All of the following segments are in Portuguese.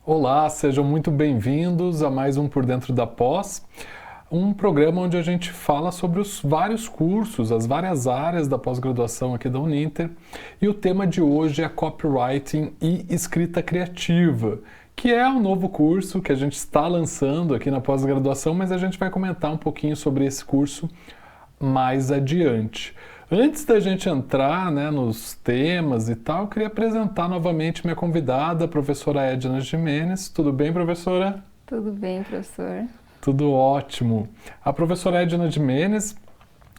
Olá, sejam muito bem-vindos a mais um Por Dentro da Pós, um programa onde a gente fala sobre os vários cursos, as várias áreas da pós-graduação aqui da Uninter. E o tema de hoje é Copywriting e Escrita Criativa, que é um novo curso que a gente está lançando aqui na pós-graduação, mas a gente vai comentar um pouquinho sobre esse curso mais adiante. Antes da gente entrar, nos temas e tal, eu queria apresentar novamente minha convidada, a professora Edna Jimenez. Tudo bem, professora? Tudo bem, professor. Tudo ótimo. A professora Edna Jimenez,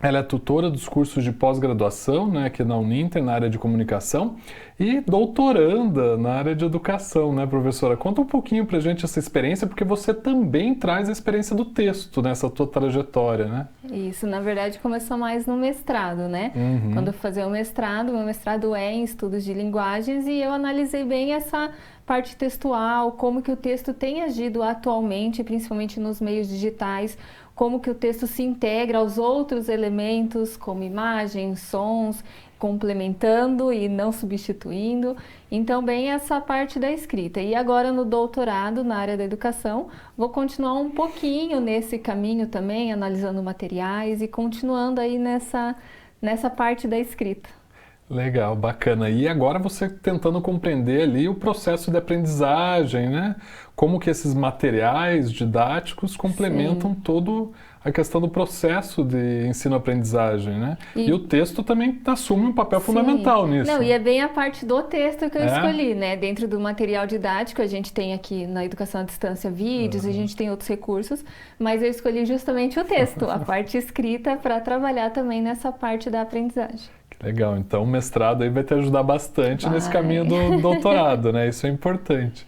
ela é tutora dos cursos de pós-graduação, aqui na Uninter, na área de comunicação, e doutoranda na área de educação, professora? Conta um pouquinho pra gente essa experiência, porque você também traz a experiência do texto nessa tua trajetória, né? Isso, na verdade, começou mais no mestrado, né? Quando eu fazia o mestrado, meu mestrado é em estudos de linguagens e eu analisei bem essa parte textual, como que o texto tem agido atualmente, principalmente nos meios digitais, como que o texto se integra aos outros elementos, como imagens, sons, complementando e não substituindo. Então, bem essa parte da escrita. E agora no doutorado, na área da educação, vou continuar um pouquinho nesse caminho também, analisando materiais e continuando aí nessa parte da escrita. Legal, bacana. E agora você tentando compreender ali o processo de aprendizagem, né? Como que esses materiais didáticos complementam todo a questão do processo de ensino-aprendizagem, né? E o texto também assume um papel fundamental nisso. Não, e é bem a parte do texto que eu escolhi, né? Dentro do material didático, a gente tem aqui na educação à distância vídeos, a gente tem outros recursos, mas eu escolhi justamente o texto, a parte escrita, para trabalhar também nessa parte da aprendizagem. Legal, então o mestrado aí vai te ajudar bastante nesse caminho do doutorado, né? Isso é importante.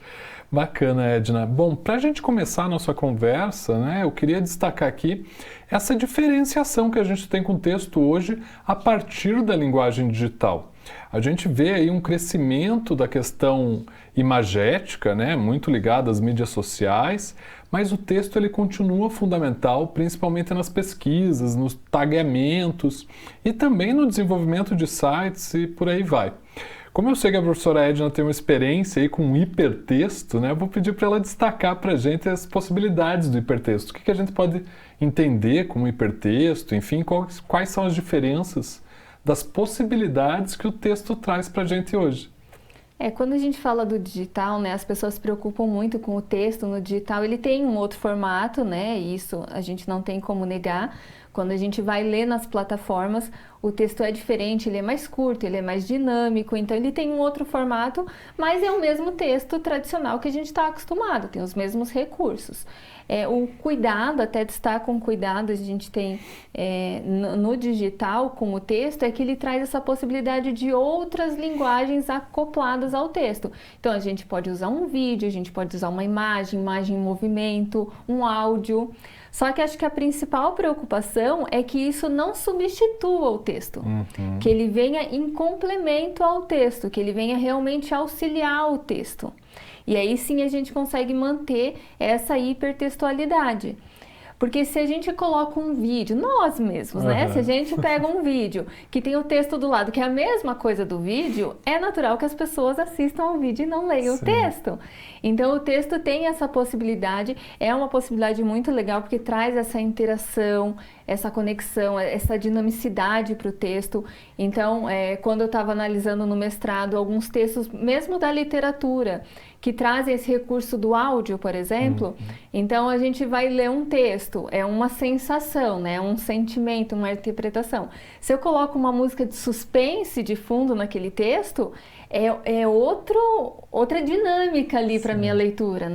Bacana, Edna. Bom, para a gente começar a nossa conversa, eu queria destacar aqui essa diferenciação que a gente tem com o texto hoje a partir da linguagem digital. A gente vê aí um crescimento da questão imagética, muito ligada às mídias sociais, mas o texto ele continua fundamental, principalmente nas pesquisas, nos tagueamentos e também no desenvolvimento de sites e por aí vai. Como eu sei que a professora Edna tem uma experiência aí com hipertexto, eu vou pedir para ela destacar para a gente as possibilidades do hipertexto. O que a gente pode entender como hipertexto, enfim, quais são as diferenças das possibilidades que o texto traz para a gente hoje. Quando a gente fala do digital, as pessoas se preocupam muito com o texto no digital, ele tem um outro formato, e isso a gente não tem como negar. Quando a gente vai ler nas plataformas, o texto é diferente, ele é mais curto, ele é mais dinâmico, então ele tem um outro formato, mas é o mesmo texto tradicional que a gente está acostumado, tem os mesmos recursos. O cuidado, até destaca um cuidado a gente tem no digital com o texto, é que ele traz essa possibilidade de outras linguagens acopladas ao texto. Então a gente pode usar um vídeo, a gente pode usar uma imagem em movimento, um áudio. Só que acho que a principal preocupação é que isso não substitua o texto, que ele venha em complemento ao texto, que ele venha realmente auxiliar o texto. E aí sim a gente consegue manter essa hipertextualidade. Porque se a gente coloca um vídeo, nós mesmos, se a gente pega um vídeo que tem o texto do lado, que é a mesma coisa do vídeo, é natural que as pessoas assistam ao vídeo e não leiam o texto. Então o texto tem essa possibilidade, é uma possibilidade muito legal porque traz essa interação, essa conexão, essa dinamicidade para o texto. Então, quando eu estava analisando no mestrado alguns textos, mesmo da literatura, que trazem esse recurso do áudio, por exemplo, então a gente vai ler um texto, é uma sensação, um sentimento, uma interpretação. Se eu coloco uma música de suspense de fundo naquele texto, outra dinâmica ali para minha leitura,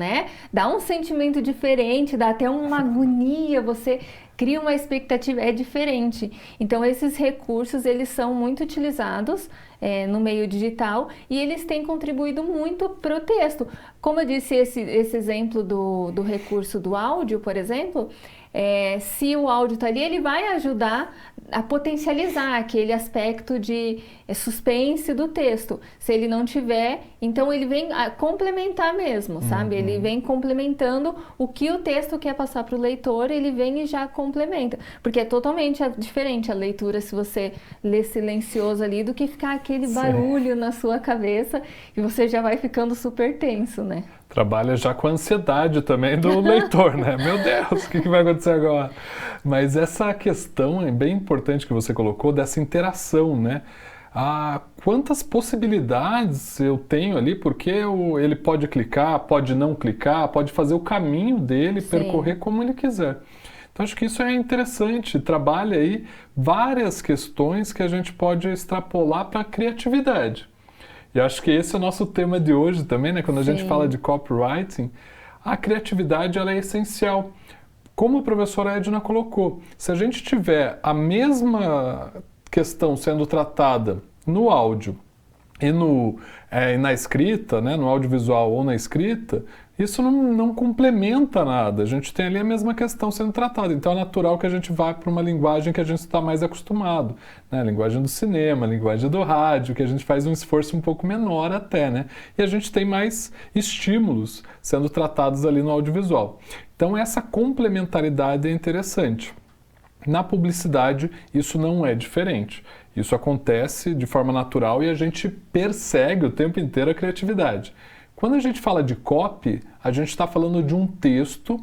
Dá um sentimento diferente, dá até uma agonia, você cria uma expectativa, é diferente. Então esses recursos, eles são muito utilizados no meio digital e eles têm contribuído muito para o texto. Como eu disse, esse exemplo do recurso do áudio, por exemplo, se o áudio está ali, ele vai ajudar a potencializar aquele aspecto de suspense do texto. Se ele não tiver, então ele vem complementar mesmo, sabe? Ele vem complementando o que o texto quer passar para o leitor, ele vem e já complementa. Porque é totalmente diferente a leitura se você lê silencioso ali do que ficar aquele barulho na sua cabeça e você já vai ficando super tenso, né? Trabalha já com a ansiedade também do leitor, né? Meu Deus, o que vai acontecer agora? Mas essa questão é bem importante que você colocou, dessa interação, né? Quantas possibilidades eu tenho ali, porque ele pode clicar, pode não clicar, pode fazer o caminho dele, percorrer como ele quiser. Então acho que isso é interessante, trabalha aí várias questões que a gente pode extrapolar para a criatividade. E acho que esse é o nosso tema de hoje também, né? Quando a gente fala de copywriting, a criatividade ela é essencial. Como a professora Edna colocou, se a gente tiver a mesma questão sendo tratada no áudio e na escrita, né? No audiovisual ou na escrita, isso não complementa nada. A gente tem ali a mesma questão sendo tratada. Então é natural que a gente vá para uma linguagem que a gente está mais acostumado, né? A linguagem do cinema, a linguagem do rádio, que a gente faz um esforço um pouco menor até, né? E a gente tem mais estímulos sendo tratados ali no audiovisual. Então essa complementaridade é interessante. Na publicidade, isso não é diferente. Isso acontece de forma natural e a gente persegue o tempo inteiro a criatividade. Quando a gente fala de copy, a gente está falando de um texto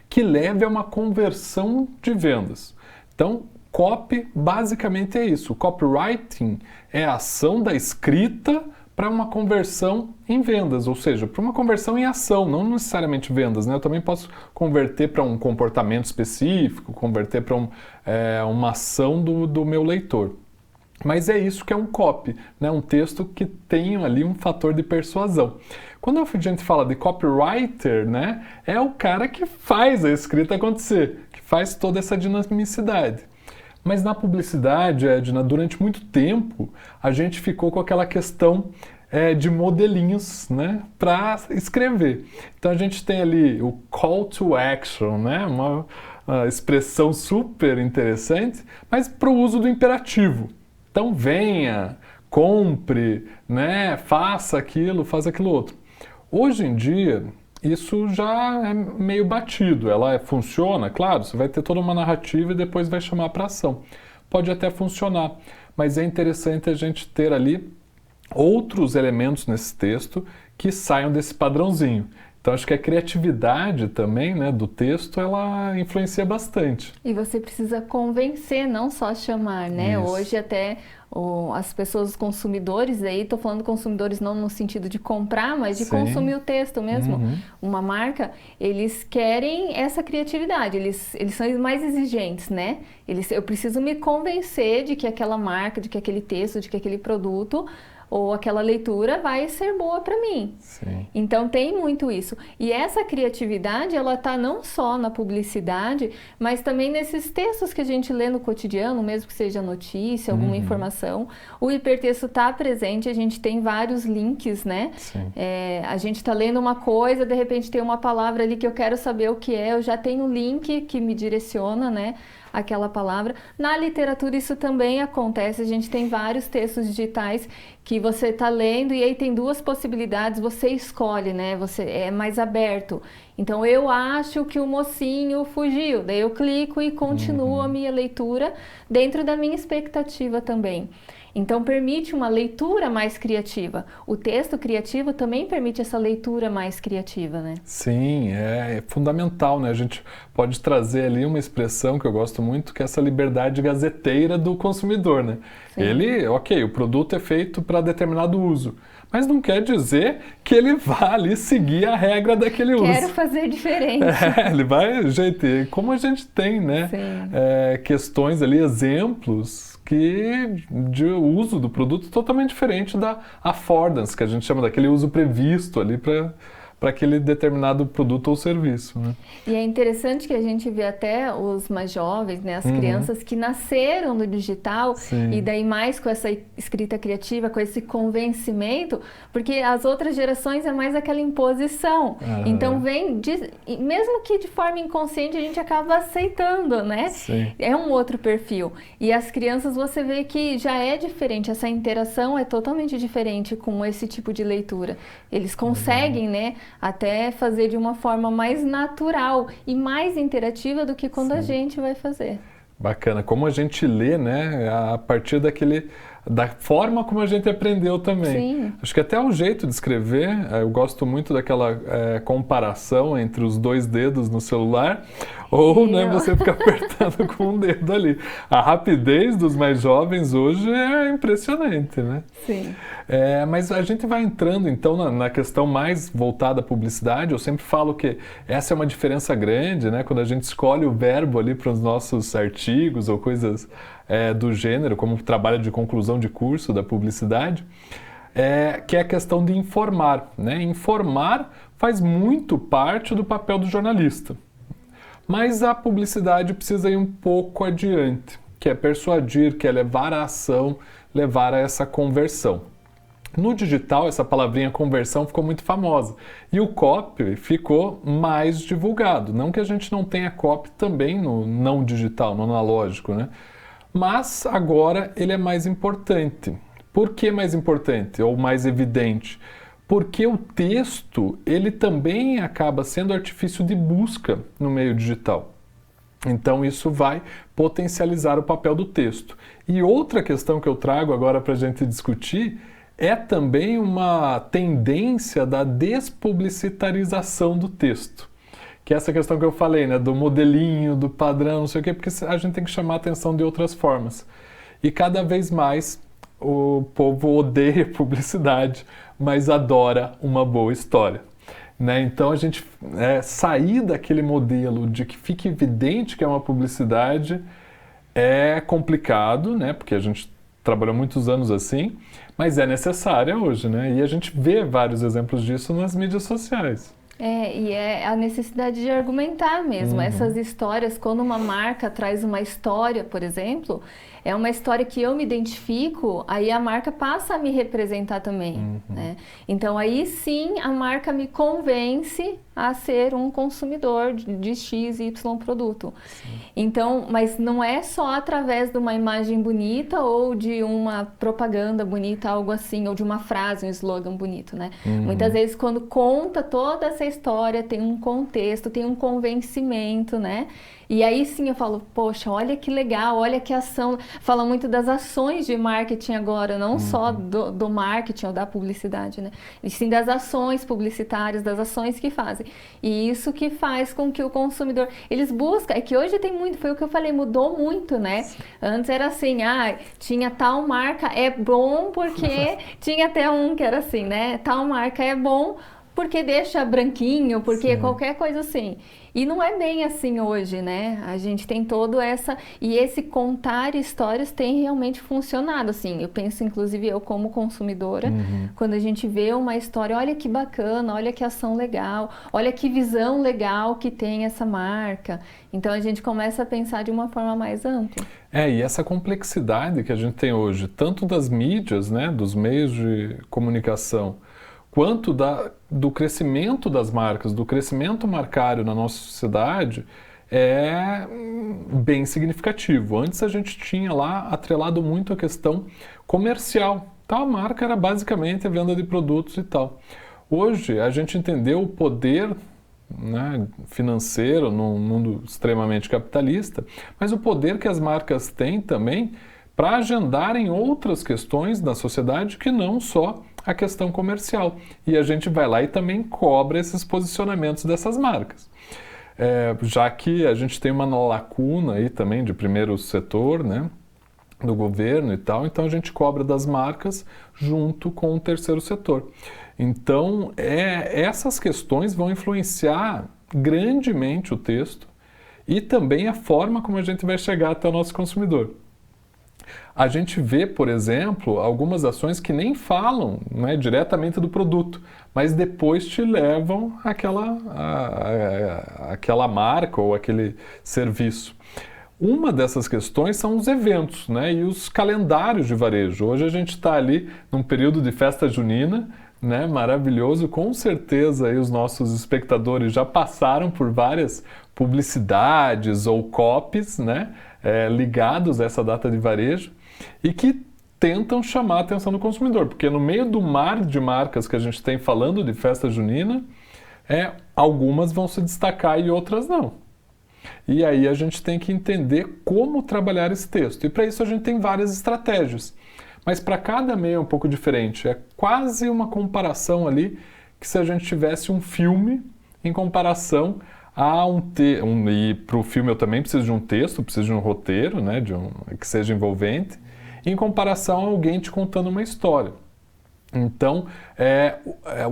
que leve a uma conversão de vendas. Então, copy basicamente é isso. O copywriting é a ação da escrita para uma conversão em vendas, ou seja, para uma conversão em ação, não necessariamente vendas, né? Eu também posso converter para um comportamento específico, converter para uma ação do meu leitor. Mas é isso que é um copy, né? Um texto que tem ali um fator de persuasão. Quando a gente fala de copywriter, né, é o cara que faz a escrita acontecer, que faz toda essa dinamicidade. Mas na publicidade, Edna, durante muito tempo, a gente ficou com aquela questão de modelinhos, né, para escrever. Então a gente tem ali o call to action, né, uma expressão super interessante, mas para o uso do imperativo. Então venha, compre, né, faça aquilo outro. Hoje em dia, isso já é meio batido. Ela funciona, claro, você vai ter toda uma narrativa e depois vai chamar para ação. Pode até funcionar, mas é interessante a gente ter ali outros elementos nesse texto que saiam desse padrãozinho. Então acho que a criatividade também, né, do texto, ela influencia bastante. E você precisa convencer, não só chamar, né? Isso. Hoje até as pessoas, os consumidores, aí estou falando consumidores não no sentido de comprar, mas de consumir o texto mesmo. Uma marca, eles querem essa criatividade, eles são mais exigentes, né? Eu preciso me convencer de que aquela marca, de que aquele texto, de que aquele produto ou aquela leitura vai ser boa para mim. Sim. Então tem muito isso. E essa criatividade, ela está não só na publicidade, mas também nesses textos que a gente lê no cotidiano, mesmo que seja notícia, alguma informação. O hipertexto está presente, a gente tem vários links, né? A gente está lendo uma coisa, de repente tem uma palavra ali que eu quero saber o que é, eu já tenho um link que me direciona, né? Aquela palavra. Na literatura isso também acontece, a gente tem vários textos digitais que você está lendo e aí tem duas possibilidades, você escolhe, né? Você é mais aberto. Então eu acho que o mocinho fugiu, daí eu clico e continuo a minha leitura dentro da minha expectativa também. Então permite uma leitura mais criativa. O texto criativo também permite essa leitura mais criativa, né? Sim, é fundamental, né? A gente pode trazer ali uma expressão que eu gosto muito, que é essa liberdade gazeteira do consumidor, né? Sim. Ele, ok, o produto é feito para determinado uso, mas não quer dizer que ele vá ali seguir a regra daquele uso. Quero fazer diferente. Ele vai, gente, como a gente tem, né? Questões ali, exemplos de uso do produto totalmente diferente da affordance, que a gente chama daquele uso previsto ali para para aquele determinado produto ou serviço, né? E é interessante que a gente vê até os mais jovens, né, as crianças que nasceram no digital, Sim. e daí mais com essa escrita criativa, com esse convencimento, porque as outras gerações é mais aquela imposição. Então mesmo que de forma inconsciente a gente acaba aceitando, né? Sim. É um outro perfil. E as crianças você vê que já é diferente, essa interação é totalmente diferente com esse tipo de leitura. Eles conseguem, né, até fazer de uma forma mais natural e mais interativa do que quando a gente vai fazer. Bacana. Como a gente lê, né, a partir da forma como a gente aprendeu também. Sim. Acho que até o jeito de escrever, eu gosto muito daquela comparação entre os 2 dedos no celular, ou né, você fica apertando com um dedo ali. A rapidez dos mais jovens hoje é impressionante, né? Sim. Mas a gente vai entrando então na questão mais voltada à publicidade. Eu sempre falo que essa é uma diferença grande, né? Quando a gente escolhe o verbo ali para os nossos artigos ou coisas do gênero, como trabalho de conclusão de curso da publicidade, que é a questão de informar, né? Informar faz muito parte do papel do jornalista. Mas a publicidade precisa ir um pouco adiante, que é persuadir, que é levar à ação, levar a essa conversão. No digital, essa palavrinha conversão ficou muito famosa e o copy ficou mais divulgado. Não que a gente não tenha copy também no não digital, no analógico, né? Mas agora ele é mais importante. Por que mais importante ou mais evidente? Porque o texto, ele também acaba sendo artifício de busca no meio digital. Então isso vai potencializar o papel do texto. E outra questão que eu trago agora para a gente discutir é também uma tendência da despublicitarização do texto. Que é essa questão que eu falei, né, do modelinho, do padrão, não sei o quê, porque a gente tem que chamar a atenção de outras formas. E cada vez mais o povo odeia publicidade, mas adora uma boa história. Né? Então a gente sair daquele modelo de que fique evidente que é uma publicidade é complicado, né? Porque a gente trabalhou muitos anos assim, mas é necessária hoje, né? E a gente vê vários exemplos disso nas mídias sociais. E é a necessidade de argumentar mesmo. Essas histórias, quando uma marca traz uma história, por exemplo, é uma história que eu me identifico, aí a marca passa a me representar também, né? Então aí sim a marca me convence a ser um consumidor de X, Y produto. Sim. Então, mas não é só através de uma imagem bonita ou de uma propaganda bonita, algo assim, ou de uma frase, um slogan bonito, né? Muitas vezes quando conta toda essa história, tem um contexto, tem um convencimento, né? E aí sim eu falo, poxa, olha que legal, olha que ação. Fala muito das ações de marketing agora, não só do marketing ou da publicidade, né? E sim das ações publicitárias, das ações que fazem. E isso que faz com que o consumidor, eles buscam, é que hoje tem muito, foi o que eu falei, mudou muito, né? Antes era assim, tinha tal marca, é bom porque tinha até um que era assim, né? Tal marca é bom porque deixa branquinho, porque qualquer coisa assim. E não é bem assim hoje, né? A gente tem todo essa... E esse contar histórias tem realmente funcionado, assim. Eu penso, inclusive, eu como consumidora, quando a gente vê uma história, olha que bacana, olha que ação legal, olha que visão legal que tem essa marca. Então, a gente começa a pensar de uma forma mais ampla. E essa complexidade que a gente tem hoje, tanto das mídias, né, dos meios de comunicação, quanto do crescimento das marcas, do crescimento marcário na nossa sociedade, é bem significativo. Antes a gente tinha lá atrelado muito a questão comercial. Tal marca era basicamente a venda de produtos e tal. Hoje a gente entendeu o poder, né, financeiro num mundo extremamente capitalista, mas o poder que as marcas têm também para agendarem outras questões da sociedade que não só a questão comercial. E a gente vai lá e também cobra esses posicionamentos dessas marcas. Já que a gente tem uma lacuna aí também de primeiro setor, né, do governo e tal, então a gente cobra das marcas junto com o terceiro setor. Então, essas questões vão influenciar grandemente o texto e também a forma como a gente vai chegar até o nosso consumidor. A gente vê, por exemplo, algumas ações que nem falam, né, diretamente do produto, mas depois te levam àquela marca ou aquele serviço. Uma dessas questões são os eventos, né, e os calendários de varejo. Hoje a gente está ali num período de festa junina, né, maravilhoso. Com certeza aí os nossos espectadores já passaram por várias publicidades ou copies, né, ligados a essa data de varejo e que tentam chamar a atenção do consumidor, porque no meio do mar de marcas que a gente tem falando de festa junina, algumas vão se destacar e outras não. E aí a gente tem que entender como trabalhar esse texto. E para isso a gente tem várias estratégias. Mas para cada meio é um pouco diferente. É quase uma comparação ali que se a gente tivesse um filme em comparação a e para o filme eu também preciso de um texto, preciso de um roteiro, né, que seja envolvente, em comparação a alguém te contando uma história. Então,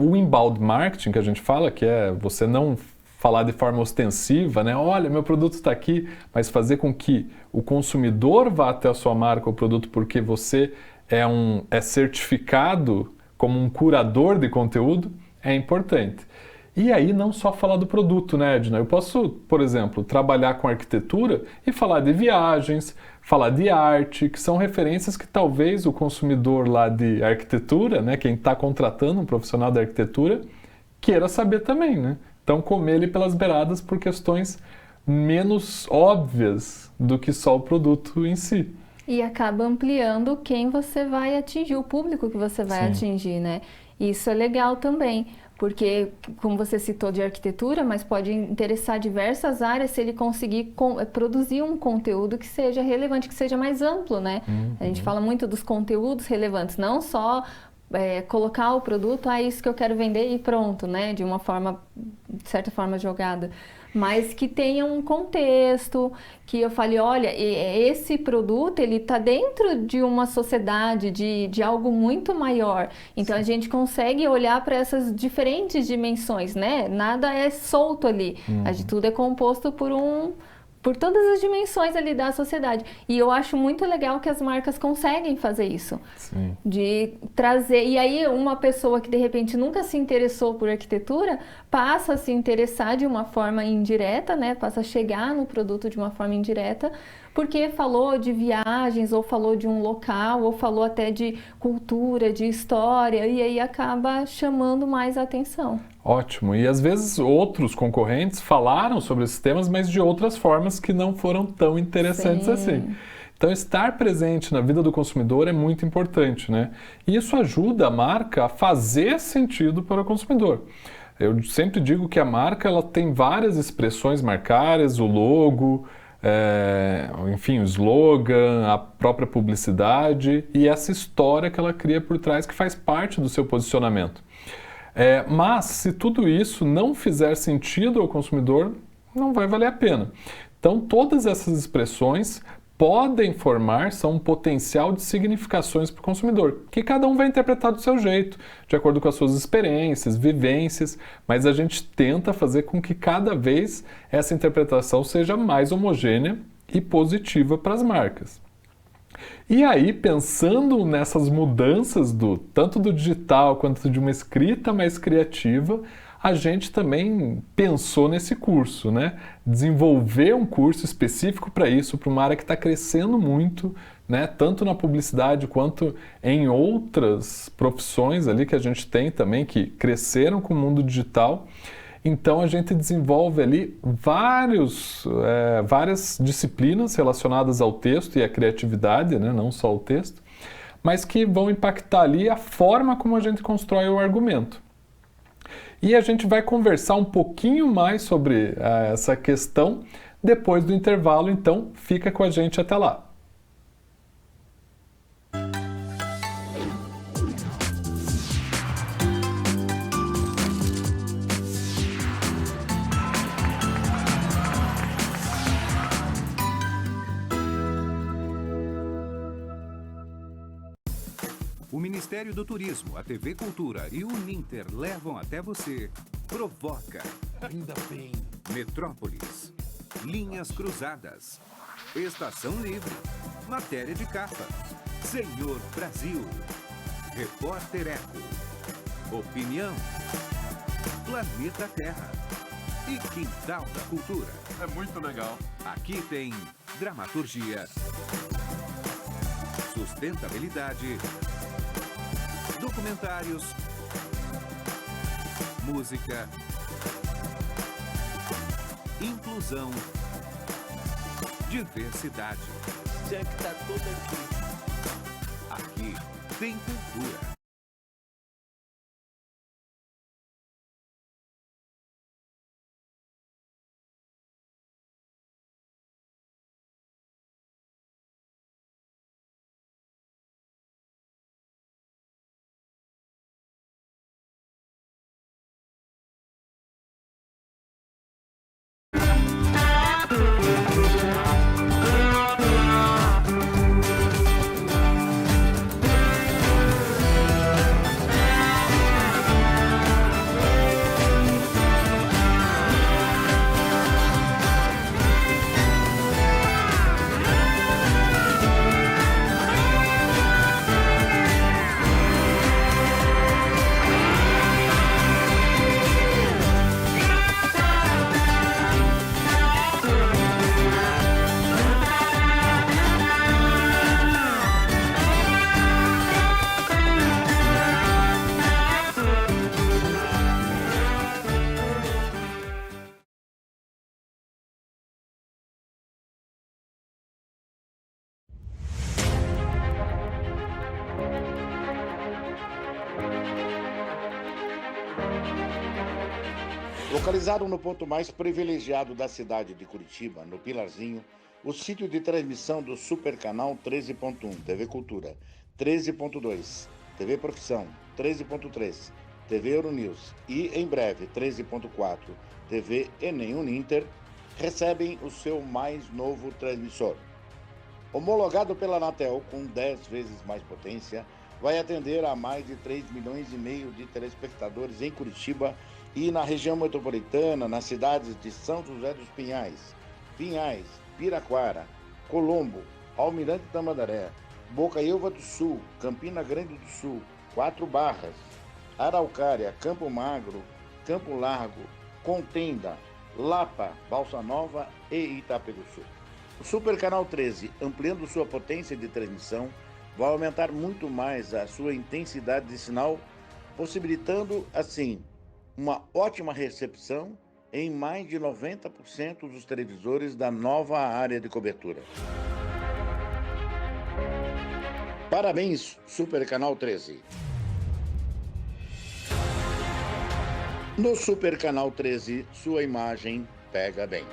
o inbound marketing que a gente fala, que é você não falar de forma ostensiva, né? Olha, meu produto está aqui, mas fazer com que o consumidor vá até a sua marca ou produto porque você é certificado como um curador de conteúdo, é importante. E aí não só falar do produto, né, Edna? Eu posso, por exemplo, trabalhar com arquitetura e falar de viagens, falar de arte, que são referências que talvez o consumidor lá de arquitetura, né, quem está contratando um profissional de arquitetura, queira saber também, né? Então, comer ele pelas beiradas por questões menos óbvias do que só o produto em si. E acaba ampliando quem você vai atingir, o público que você vai atingir, né? Isso é legal também, porque, como você citou de arquitetura, mas pode interessar diversas áreas se ele conseguir produzir um conteúdo que seja relevante, que seja mais amplo, né? A gente fala muito dos conteúdos relevantes, não só colocar o produto, isso que eu quero vender e pronto, né? De uma forma, de certa forma, jogada. Mas que tenha um contexto, que eu fale, olha, esse produto, ele está dentro de uma sociedade, de algo muito maior. Então, a gente consegue olhar para essas diferentes dimensões, né? Nada é solto ali. Tudo é composto por todas as dimensões ali da sociedade. E eu acho muito legal que as marcas conseguem fazer isso. Sim. De trazer... E aí uma pessoa que de repente nunca se interessou por arquitetura passa a se interessar de uma forma indireta, né? Passa a chegar no produto de uma forma indireta, porque falou de viagens, ou falou de um local, ou falou até de cultura, de história, e aí acaba chamando mais a atenção. Ótimo. E às vezes outros concorrentes falaram sobre esses temas, mas de outras formas que não foram tão interessantes assim. Então, estar presente na vida do consumidor é muito importante, né? E isso ajuda a marca a fazer sentido para o consumidor. Eu sempre digo que a marca ela tem várias expressões marcárias, o logo, enfim, o slogan, a própria publicidade e essa história que ela cria por trás que faz parte do seu posicionamento. Mas se tudo isso não fizer sentido ao consumidor, não vai valer a pena. Então, todas essas expressões podem são um potencial de significações para o consumidor, que cada um vai interpretar do seu jeito, de acordo com as suas experiências, vivências, mas a gente tenta fazer com que cada vez essa interpretação seja mais homogênea e positiva para as marcas. E aí, pensando nessas mudanças tanto do digital quanto de uma escrita mais criativa, a gente também pensou nesse curso, né? Desenvolver um curso específico para isso, para uma área que está crescendo muito, né? Tanto na publicidade quanto em outras profissões ali que a gente tem também, que cresceram com o mundo digital. Então, a gente desenvolve ali várias disciplinas relacionadas ao texto e à criatividade, né? Não só o texto, mas que vão impactar ali a forma como a gente constrói o argumento. E a gente vai conversar um pouquinho mais sobre essa questão depois do intervalo, então fica com a gente até lá. O Ministério do Turismo, a TV Cultura e o Uninter levam até você Provoca. Ainda bem. Metrópolis. Linhas Cruzadas. Estação Livre. Matéria de capa. Senhor Brasil. Repórter Eco. Opinião. Planeta Terra. E Quintal da Cultura. É muito legal. Aqui tem dramaturgia, sustentabilidade, documentários, música, inclusão, diversidade. Tinha que estar tudo aqui. Aqui tem cultura. Localizado no ponto mais privilegiado da cidade de Curitiba, no Pilarzinho, o sítio de transmissão do Super Canal 13.1, TV Cultura, 13.2, TV Profissão, 13.3, TV Euronews e, em breve, 13.4, TV Enem Uninter, recebem o seu mais novo transmissor. Homologado pela Anatel com 10 vezes mais potência, vai atender a mais de 3,5 milhões de telespectadores em Curitiba e na região metropolitana, nas cidades de São José dos Pinhais, Piraquara, Colombo, Almirante Tamandaré, Bocaiúva do Sul, Campina Grande do Sul, Quatro Barras, Araucária, Campo Magro, Campo Largo, Contenda, Lapa, Balsa Nova e Itaperuçu. O Super Canal 13, ampliando sua potência de transmissão, vai aumentar muito mais a sua intensidade de sinal, possibilitando, assim, uma ótima recepção em mais de 90% dos televisores da nova área de cobertura. Parabéns, Super Canal 13. No Super Canal 13, sua imagem pega bem.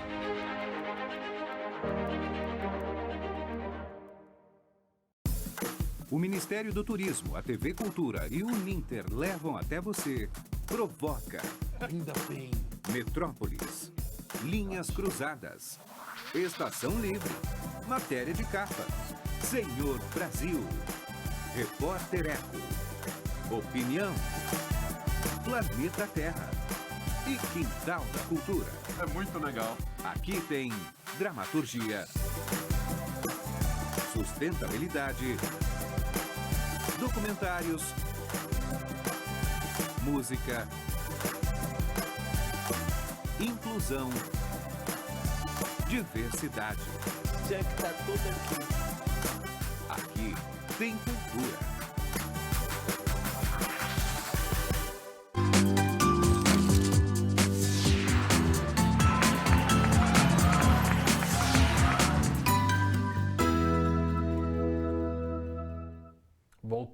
O Ministério do Turismo, a TV Cultura e o Uninter levam até você Provoca. Ainda bem. Metrópolis. Linhas Cruzadas. Estação Livre. Matéria de capa. Senhor Brasil. Repórter Eco. Opinião. Planeta Terra. E Quintal da Cultura. É muito legal. Aqui tem dramaturgia, sustentabilidade, documentários, música, inclusão, diversidade. Tinha que estar tudo aqui. Aqui tem cultura.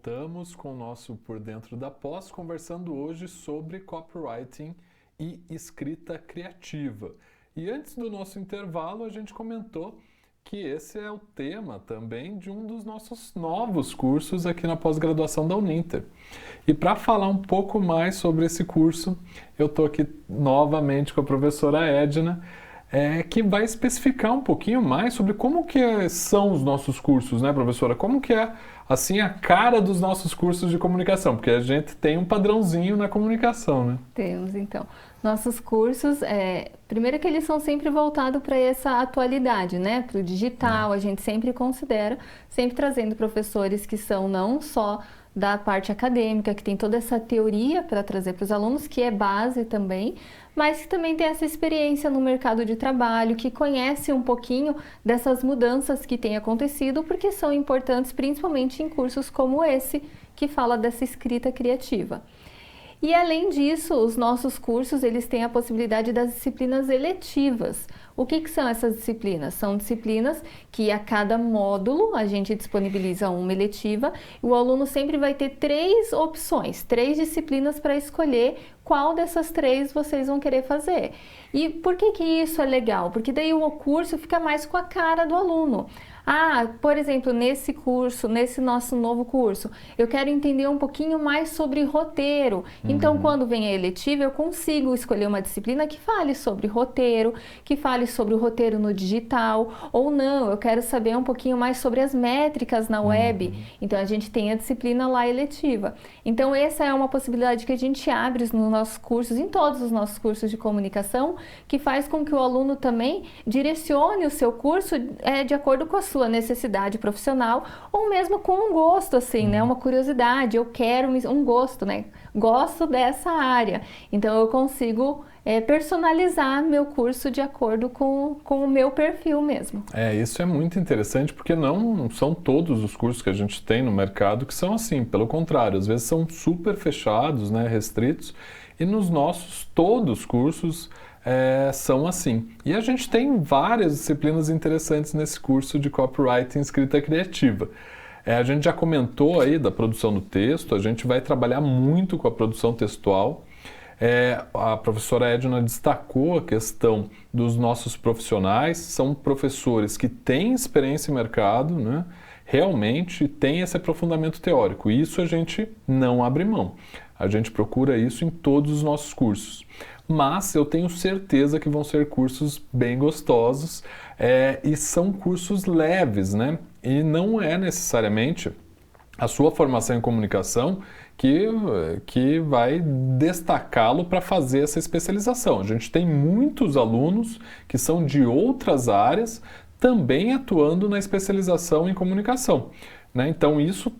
Voltamos com o nosso Por Dentro da Pós, conversando hoje sobre copywriting e escrita criativa. E antes do nosso intervalo, a gente comentou que esse é o tema também de um dos nossos novos cursos aqui na pós-graduação da Uninter. E para falar um pouco mais sobre esse curso, eu estou aqui novamente com a professora Edna. que vai especificar um pouquinho mais sobre como que são os nossos cursos, né, professora? Como que é, assim, a cara dos nossos cursos de comunicação? Porque a gente tem um padrãozinho na comunicação, né? Temos, então. Nossos cursos, primeiro que eles são sempre voltados para essa atualidade, né? Para o digital, a gente sempre considera, sempre trazendo professores que são não só da parte acadêmica, que tem toda essa teoria para trazer para os alunos, que é base também, mas que também tem essa experiência no mercado de trabalho, que conhece um pouquinho dessas mudanças que têm acontecido, porque são importantes principalmente em cursos como esse, que fala dessa escrita criativa. E além disso, os nossos cursos, eles têm a possibilidade das disciplinas eletivas. O que são essas disciplinas? São disciplinas que a cada módulo a gente disponibiliza uma eletiva e o aluno sempre vai ter 3 opções, 3 disciplinas para escolher qual dessas 3 vocês vão querer fazer. E por que isso é legal? Porque daí o curso fica mais com a cara do aluno. Por exemplo, nesse curso, nesse nosso novo curso, eu quero entender um pouquinho mais sobre roteiro. Então, quando vem a eletiva, eu consigo escolher uma disciplina que fale sobre roteiro, que fale sobre o roteiro no digital, ou não, eu quero saber um pouquinho mais sobre as métricas na web. Então, a gente tem a disciplina lá eletiva. Então, essa é uma possibilidade que a gente abre nos nossos cursos, em todos os nossos cursos de comunicação, que faz com que o aluno também direcione o seu curso de acordo com a sua necessidade profissional ou mesmo com um gosto, assim, né? Uma curiosidade, eu quero um gosto, né? Gosto dessa área. Então, eu consigo personalizar meu curso de acordo com o meu perfil mesmo. Isso é muito interessante porque não são todos os cursos que a gente tem no mercado que são assim, pelo contrário, às vezes são super fechados, né, restritos, e nos nossos todos os cursos são assim. E a gente tem várias disciplinas interessantes nesse curso de Copywriting e Escrita Criativa. A gente já comentou aí da produção do texto, a gente vai trabalhar muito com a produção textual. A professora Edna destacou a questão dos nossos profissionais, são professores que têm experiência em mercado, né? Realmente tem esse aprofundamento teórico. Isso a gente não abre mão. A gente procura isso em todos os nossos cursos. Mas eu tenho certeza que vão ser cursos bem gostosos e são cursos leves, né? E não é necessariamente a sua formação em comunicação que vai destacá-lo para fazer essa especialização. A gente tem muitos alunos que são de outras áreas também atuando na especialização em comunicação, né? Então isso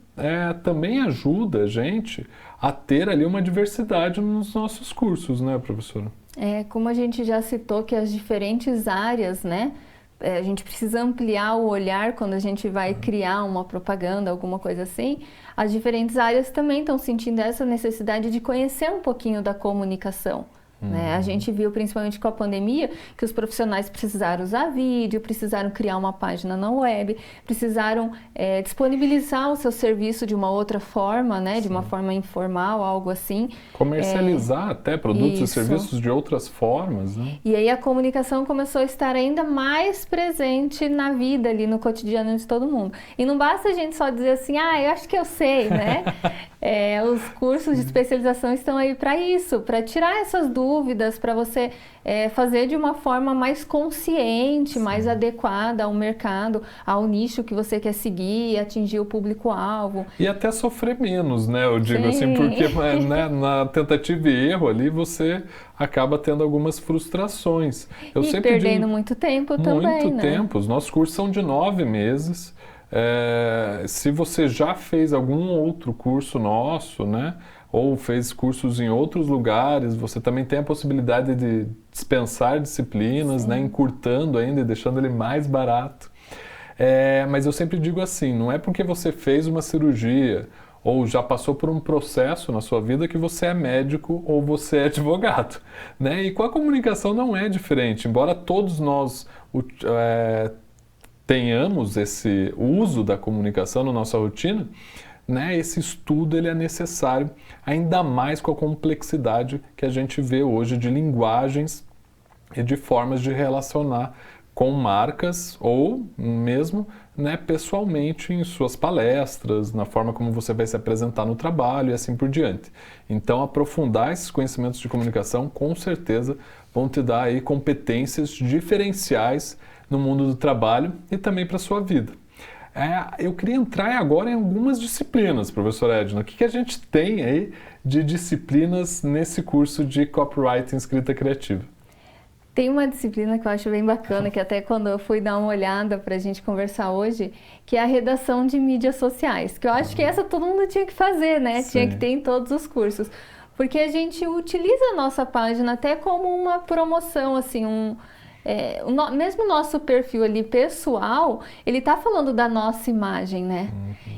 também ajuda a gente a ter ali uma diversidade nos nossos cursos, né, professora? Como a gente já citou que as diferentes áreas, né, a gente precisa ampliar o olhar quando a gente vai criar uma propaganda, alguma coisa assim. As diferentes áreas também estão sentindo essa necessidade de conhecer um pouquinho da comunicação. Né? A gente viu, principalmente com a pandemia, que os profissionais precisaram usar vídeo, precisaram criar uma página na web, precisaram disponibilizar o seu serviço de uma outra forma, né? De uma forma informal, algo assim. Comercializar até produtos e serviços de outras formas, né? E aí a comunicação começou a estar ainda mais presente na vida ali, no cotidiano de todo mundo. E não basta a gente só dizer assim, eu acho que eu sei, né? Os cursos de especialização estão aí para isso, para tirar essas dúvidas, para você fazer de uma forma mais consciente, mais adequada ao mercado, ao nicho que você quer seguir, atingir o público-alvo. E até sofrer menos, né? Eu digo assim, porque né, na tentativa e erro ali você acaba tendo algumas frustrações. Eu sempre perdendo muito tempo também, muito tempo. Os nossos cursos são de 9 meses. Se você já fez algum outro curso nosso, né, ou fez cursos em outros lugares, você também tem a possibilidade de dispensar disciplinas, né, encurtando ainda e deixando ele mais barato. Mas eu sempre digo assim, não é porque você fez uma cirurgia ou já passou por um processo na sua vida que você é médico ou você é advogado, né? E com a comunicação não é diferente, embora todos nós tenhamos esse uso da comunicação na nossa rotina, né, esse estudo ele é necessário, ainda mais com a complexidade que a gente vê hoje de linguagens e de formas de relacionar com marcas ou mesmo né, pessoalmente em suas palestras, na forma como você vai se apresentar no trabalho e assim por diante. Então, aprofundar esses conhecimentos de comunicação, com certeza, vão te dar aí competências diferenciais no mundo do trabalho e também para a sua vida. Eu queria entrar agora em algumas disciplinas, professor Edna. O que a gente tem aí de disciplinas nesse curso de Copywriting Escrita Criativa? Tem uma disciplina que eu acho bem bacana, que até quando eu fui dar uma olhada para a gente conversar hoje, que é a redação de mídias sociais, que eu acho que essa todo mundo tinha que fazer, né? Sim. Tinha que ter em todos os cursos. Porque a gente utiliza a nossa página até como uma promoção, assim, mesmo o nosso perfil ali pessoal, ele está falando da nossa imagem, né?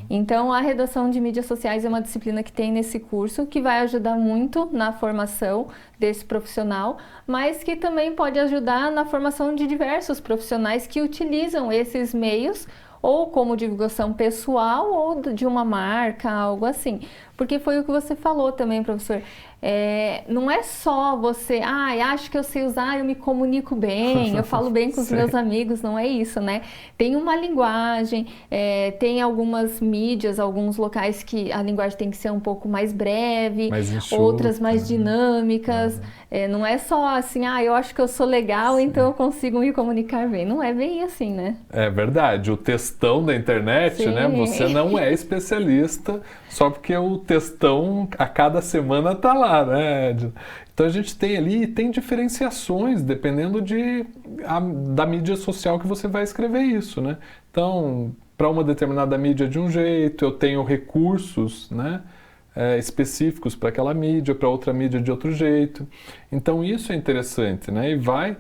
Então, a redação de mídias sociais é uma disciplina que tem nesse curso, que vai ajudar muito na formação desse profissional, mas que também pode ajudar na formação de diversos profissionais que utilizam esses meios, ou como divulgação pessoal, ou de uma marca, algo assim. Porque foi o que você falou também, professor. Não é só você, acho que eu sei usar, eu me comunico bem, eu falo bem com os meus amigos, não é isso, né? Tem uma linguagem, tem algumas mídias, alguns locais que a linguagem tem que ser um pouco mais breve, mais enxuta, outras mais dinâmicas. Não é só assim, eu acho que eu sou legal, então eu consigo me comunicar bem. Não é bem assim, né? É verdade. O textão da internet, né? Você não é especialista só porque o textão a cada semana tá lá, né, Edna? Então a gente tem ali, tem diferenciações dependendo da mídia social que você vai escrever isso, né? Então, para uma determinada mídia de um jeito, eu tenho recursos, né, específicos para aquela mídia, para outra mídia de outro jeito. Então isso é interessante, né? E vai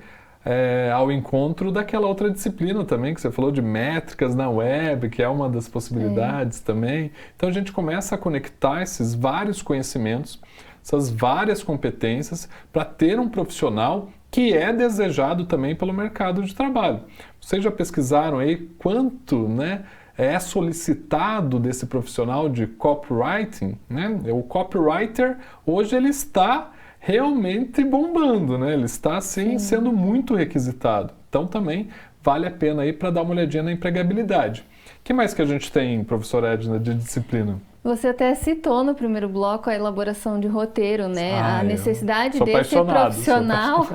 ao encontro daquela outra disciplina também, que você falou de métricas na web, que é uma das possibilidades também. Então a gente começa a conectar esses vários conhecimentos, essas várias competências, para ter um profissional que é desejado também pelo mercado de trabalho. Vocês já pesquisaram aí quanto, né, é solicitado desse profissional de copywriting, né? O copywriter, hoje ele está realmente bombando, né? Ele está, assim, sendo muito requisitado. Então, também vale a pena aí para dar uma olhadinha na empregabilidade. O que mais que a gente tem, professor Edna, de disciplina? Você até citou no primeiro bloco a elaboração de roteiro, né? A necessidade desse profissional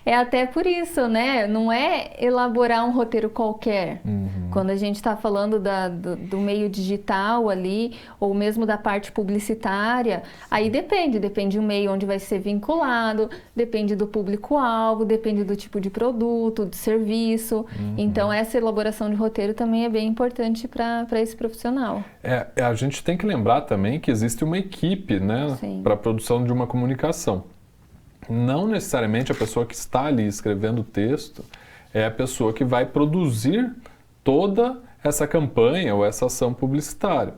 é até por isso, né? Não é elaborar um roteiro qualquer. Quando a gente está falando do meio digital ali, ou mesmo da parte publicitária, aí depende do meio onde vai ser vinculado, depende do público-alvo, depende do tipo de produto, de serviço. Então, essa elaboração de roteiro também é bem importante para esse profissional. A gente tem que lembrar também que existe uma equipe, né, para a produção de uma comunicação. Não necessariamente a pessoa que está ali escrevendo o texto é a pessoa que vai produzir toda essa campanha ou essa ação publicitária.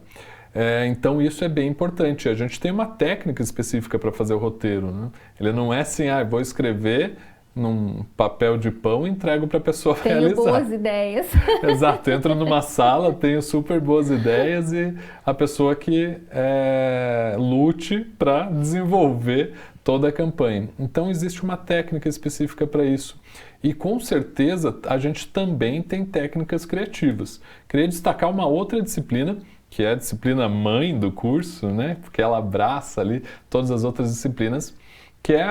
Então isso é bem importante. A gente tem uma técnica específica para fazer o roteiro, né? Ele não é assim, vou escrever num papel de pão e entrego para a pessoa realizar. Tenho boas ideias. Exato, entro numa sala, tenho super boas ideias e a pessoa que lute para desenvolver toda a campanha. Então existe uma técnica específica para isso. E com certeza a gente também tem técnicas criativas. Queria destacar uma outra disciplina, que é a disciplina mãe do curso, né? Porque ela abraça ali todas as outras disciplinas, que é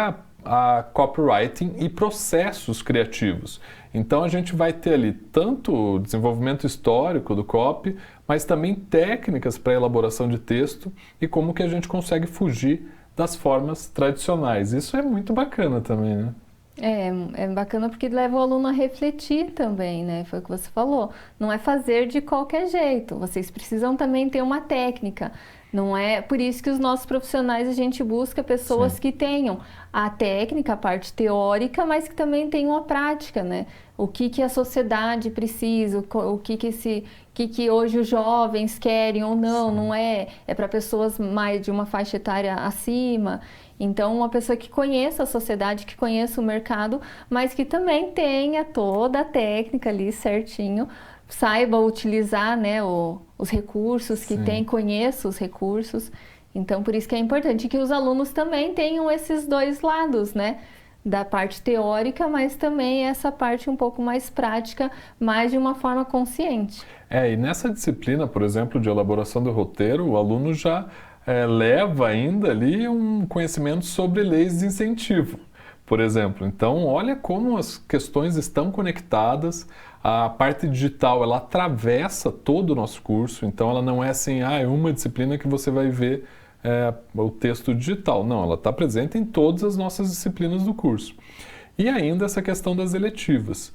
a copywriting e processos criativos. Então a gente vai ter ali tanto o desenvolvimento histórico do copy, mas também técnicas para elaboração de texto e como que a gente consegue fugir das formas tradicionais. Isso é muito bacana também, né? É bacana porque leva o aluno a refletir também, né? Foi o que você falou. Não é fazer de qualquer jeito. Vocês precisam também ter uma técnica. Não é por isso que os nossos profissionais a gente busca pessoas que tenham a técnica, a parte teórica, mas que também tenham a prática, né? O que a sociedade precisa, o que hoje os jovens querem ou não, não é para pessoas mais de uma faixa etária acima. Então, uma pessoa que conheça a sociedade, que conheça o mercado, mas que também tenha toda a técnica ali certinho, saiba utilizar, né, os recursos que tem, conheça os recursos. Então, por isso que é importante que os alunos também tenham esses dois lados, né? da parte teórica, mas também essa parte um pouco mais prática, mais de uma forma consciente. E nessa disciplina, por exemplo, de elaboração do roteiro, o aluno já leva ainda ali um conhecimento sobre leis de incentivo, por exemplo. Então, olha como as questões estão conectadas. A parte digital, ela atravessa todo o nosso curso, então ela não é assim, é uma disciplina que você vai ver o texto digital. Não, ela está presente em todas as nossas disciplinas do curso. E ainda essa questão das eletivas.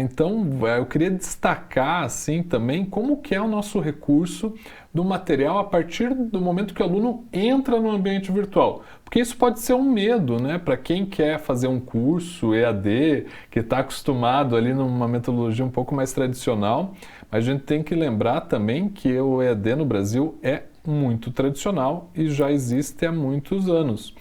Então, eu queria destacar assim também como que é o nosso recurso do material a partir do momento que o aluno entra no ambiente virtual. Porque isso pode ser um medo, né? Para quem quer fazer um curso EAD, que está acostumado ali numa metodologia um pouco mais tradicional, mas a gente tem que lembrar também que o EAD no Brasil é muito tradicional e já existe há muitos anos.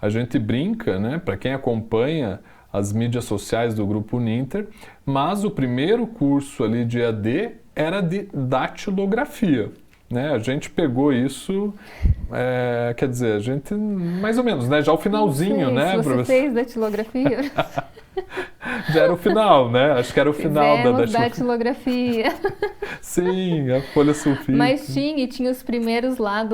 A gente brinca, né? Para quem acompanha as mídias sociais do Grupo Uninter, mas o primeiro curso ali de EAD era de datilografia, né? A gente pegou isso, quer dizer, a gente, mais ou menos, né? Já o finalzinho, né? Você fez datilografia? Já era o final, né? Acho que era o final da datilografia. Sim, a folha sulfite. Mas tinha os primeiros lá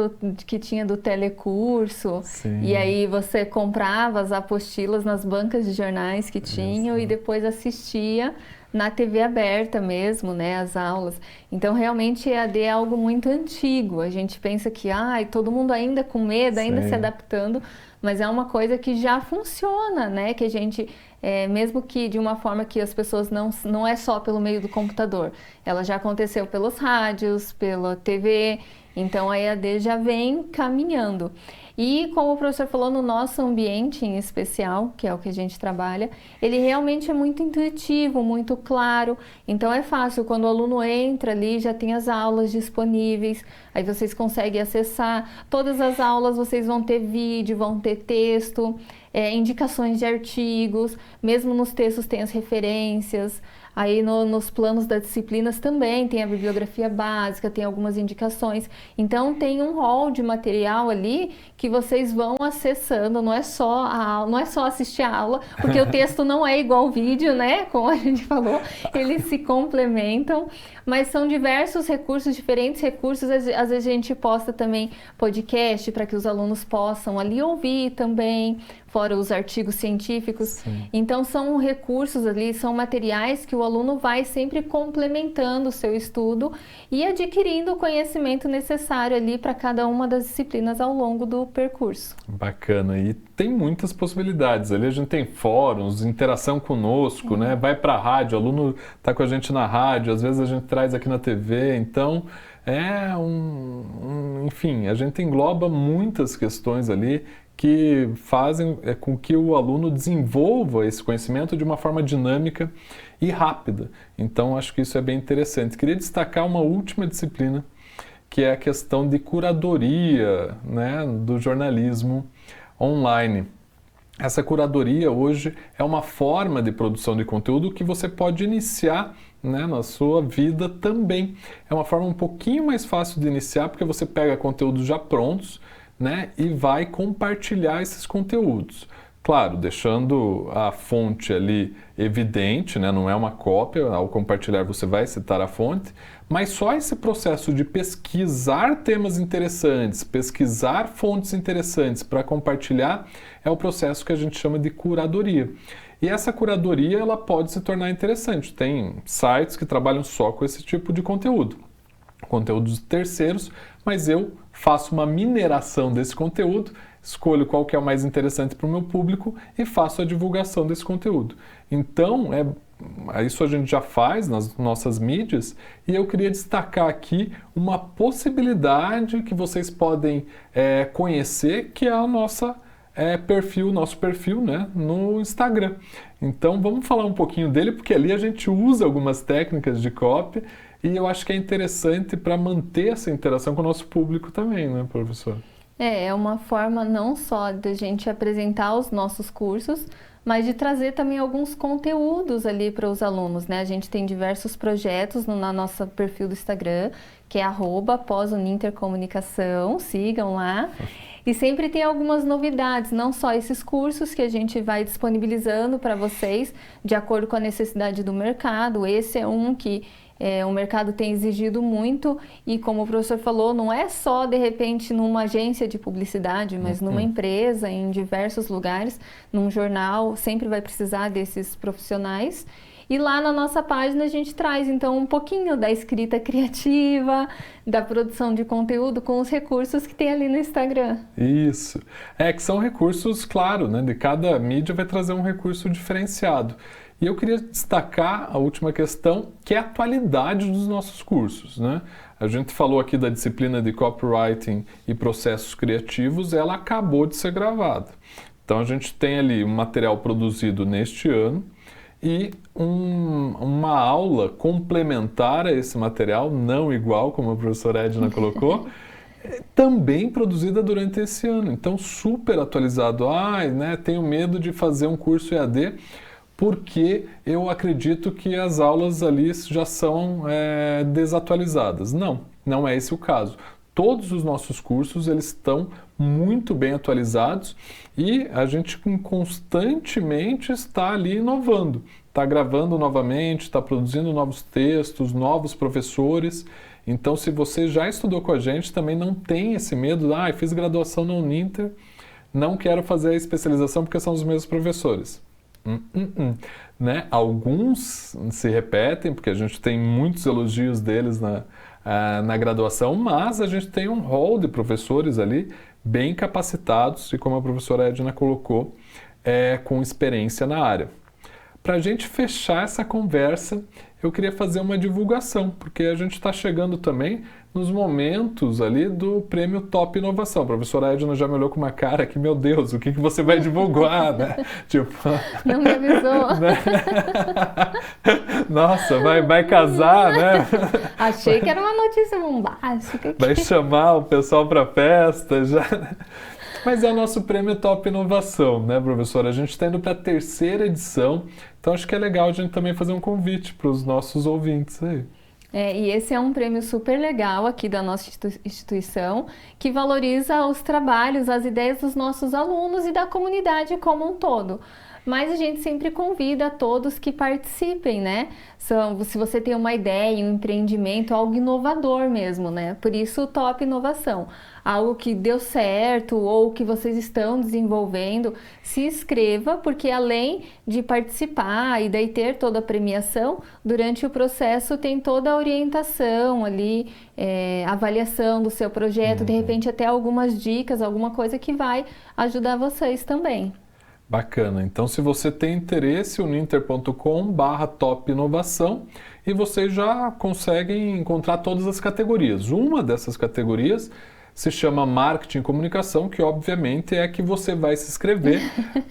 que tinha do telecurso. Sim. E aí você comprava as apostilas nas bancas de jornais que tinham e depois assistia na TV aberta mesmo, né, as aulas. Então, realmente, EAD é algo muito antigo. A gente pensa que, todo mundo ainda com medo, ainda se adaptando, mas é uma coisa que já funciona, né, que a gente, mesmo que de uma forma que as pessoas não é só pelo meio do computador, ela já aconteceu pelos rádios, pela TV, então a EAD já vem caminhando. E como o professor falou, no nosso ambiente em especial, que é o que a gente trabalha, ele realmente é muito intuitivo, muito claro. Então é fácil, quando o aluno entra ali, já tem as aulas disponíveis, aí vocês conseguem acessar. Todas as aulas vocês vão ter vídeo, vão ter texto, indicações de artigos, mesmo nos textos tem as referências. Aí nos planos das disciplinas também tem a bibliografia básica, tem algumas indicações. Então tem um rol de material ali que vocês vão acessando, não é só assistir a aula, porque o texto não é igual ao vídeo, né? Como a gente falou, eles se complementam, mas são diversos recursos, diferentes recursos. Às vezes a gente posta também podcast para que os alunos possam ali ouvir também, fora os artigos científicos. Sim. Então são recursos ali, são materiais que o aluno vai sempre complementando o seu estudo e adquirindo o conhecimento necessário ali para cada uma das disciplinas ao longo do percurso. Bacana, e tem muitas possibilidades. Ali a gente tem fóruns, interação conosco, né? Vai para a rádio, o aluno está com a gente na rádio, às vezes a gente traz aqui na TV, então enfim, a gente engloba muitas questões ali que fazem com que o aluno desenvolva esse conhecimento de uma forma dinâmica e rápida. Então, acho que isso é bem interessante. Queria destacar uma última disciplina, que é a questão de curadoria, né, do jornalismo online. Essa curadoria hoje é uma forma de produção de conteúdo que você pode iniciar, né, na sua vida também. É uma forma um pouquinho mais fácil de iniciar, porque você pega conteúdos já prontos, né, e vai compartilhar esses conteúdos. Claro, deixando a fonte ali evidente, né, não é uma cópia, ao compartilhar você vai citar a fonte, mas só esse processo de pesquisar temas interessantes, pesquisar fontes interessantes para compartilhar, é o processo que a gente chama de curadoria. E essa curadoria ela pode se tornar interessante. Tem sites que trabalham só com esse tipo de conteúdo, conteúdos terceiros, mas eu faço uma mineração desse conteúdo, escolho qual que é o mais interessante para o meu público e faço a divulgação desse conteúdo. Então, isso a gente já faz nas nossas mídias e eu queria destacar aqui uma possibilidade que vocês podem conhecer, que é o nosso perfil, né, no Instagram. Então, vamos falar um pouquinho dele, porque ali a gente usa algumas técnicas de copy e eu acho que é interessante para manter essa interação com o nosso público também, né, professor? É uma forma não só de a gente apresentar os nossos cursos, mas de trazer também alguns conteúdos ali para os alunos, né? A gente tem diversos projetos no nosso perfil do Instagram, que é @posunintercomunicação, sigam lá. E sempre tem algumas novidades, não só esses cursos que a gente vai disponibilizando para vocês, de acordo com a necessidade do mercado. Esse é um que o mercado tem exigido muito e, como o professor falou, não é só, de repente, numa agência de publicidade, mas numa empresa, em diversos lugares, num jornal, sempre vai precisar desses profissionais. E lá na nossa página a gente traz, então, um pouquinho da escrita criativa, da produção de conteúdo com os recursos que tem ali no Instagram. Isso. Que são recursos, claro, né? De cada mídia vai trazer um recurso diferenciado. E eu queria destacar a última questão, que é a atualidade dos nossos cursos, né? A gente falou aqui da disciplina de Copywriting e Processos Criativos, ela acabou de ser gravada. Então a gente tem ali um material produzido neste ano e uma aula complementar a esse material, não igual, como a professora Edna colocou, também produzida durante esse ano. Então super atualizado. Né, tenho medo de fazer um curso EAD, porque eu acredito que as aulas ali já são desatualizadas. Não é esse o caso. Todos os nossos cursos eles estão muito bem atualizados e a gente constantemente está ali inovando. Está gravando novamente, está produzindo novos textos, novos professores. Então, se você já estudou com a gente, também não tem esse medo, fiz graduação na Uninter, não quero fazer a especialização porque são os mesmos professores. Né? Alguns se repetem, porque a gente tem muitos elogios deles na graduação, mas a gente tem um hall de professores ali bem capacitados e, como a professora Edna colocou, com experiência na área. Para a gente fechar essa conversa, eu queria fazer uma divulgação, porque a gente está chegando também nos momentos ali do prêmio Top Inovação. A professora Edna já me olhou com uma cara que, meu Deus, o que você vai divulgar, né? Tipo, não me avisou. Né? Nossa, vai casar, né? Achei que era uma notícia bombástica. Vai chamar o pessoal para festa já. Mas é o nosso prêmio Top Inovação, né, professora? A gente está indo para a 3ª edição, então acho que é legal a gente também fazer um convite para os nossos ouvintes aí. E esse é um prêmio super legal aqui da nossa instituição, que valoriza os trabalhos, as ideias dos nossos alunos e da comunidade como um todo. Mas a gente sempre convida a todos que participem, né? Se você tem uma ideia, um empreendimento, algo inovador mesmo, né? Por isso o Top Inovação. Algo que deu certo ou que vocês estão desenvolvendo, se inscreva, porque além de participar e daí ter toda a premiação, durante o processo tem toda a orientação ali, avaliação do seu projeto, de repente até algumas dicas, alguma coisa que vai ajudar vocês também. Bacana. Então, se você tem interesse, uninter.com/Top Inovação e vocês já conseguem encontrar todas as categorias. Uma dessas categorias se chama Marketing e Comunicação, que obviamente é a que você vai se inscrever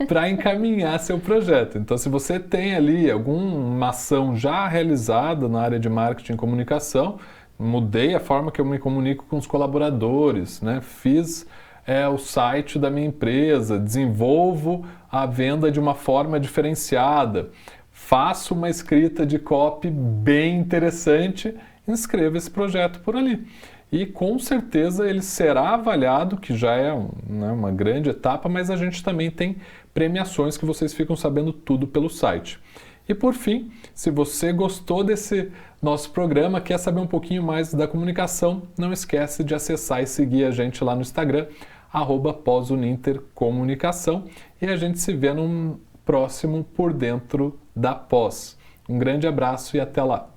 para encaminhar seu projeto. Então, se você tem ali alguma ação já realizada na área de Marketing e Comunicação, mudei a forma que eu me comunico com os colaboradores, né? Fiz o site da minha empresa, desenvolvo a venda de uma forma diferenciada, faço uma escrita de copy bem interessante, inscreva esse projeto por ali. E com certeza ele será avaliado, que já é uma grande etapa, mas a gente também tem premiações que vocês ficam sabendo tudo pelo site. E por fim, se você gostou desse nosso programa, quer saber um pouquinho mais da comunicação, não esquece de acessar e seguir a gente lá no Instagram, @PosUninterComunicação, e a gente se vê num próximo Por Dentro da Pós. Um grande abraço e até lá!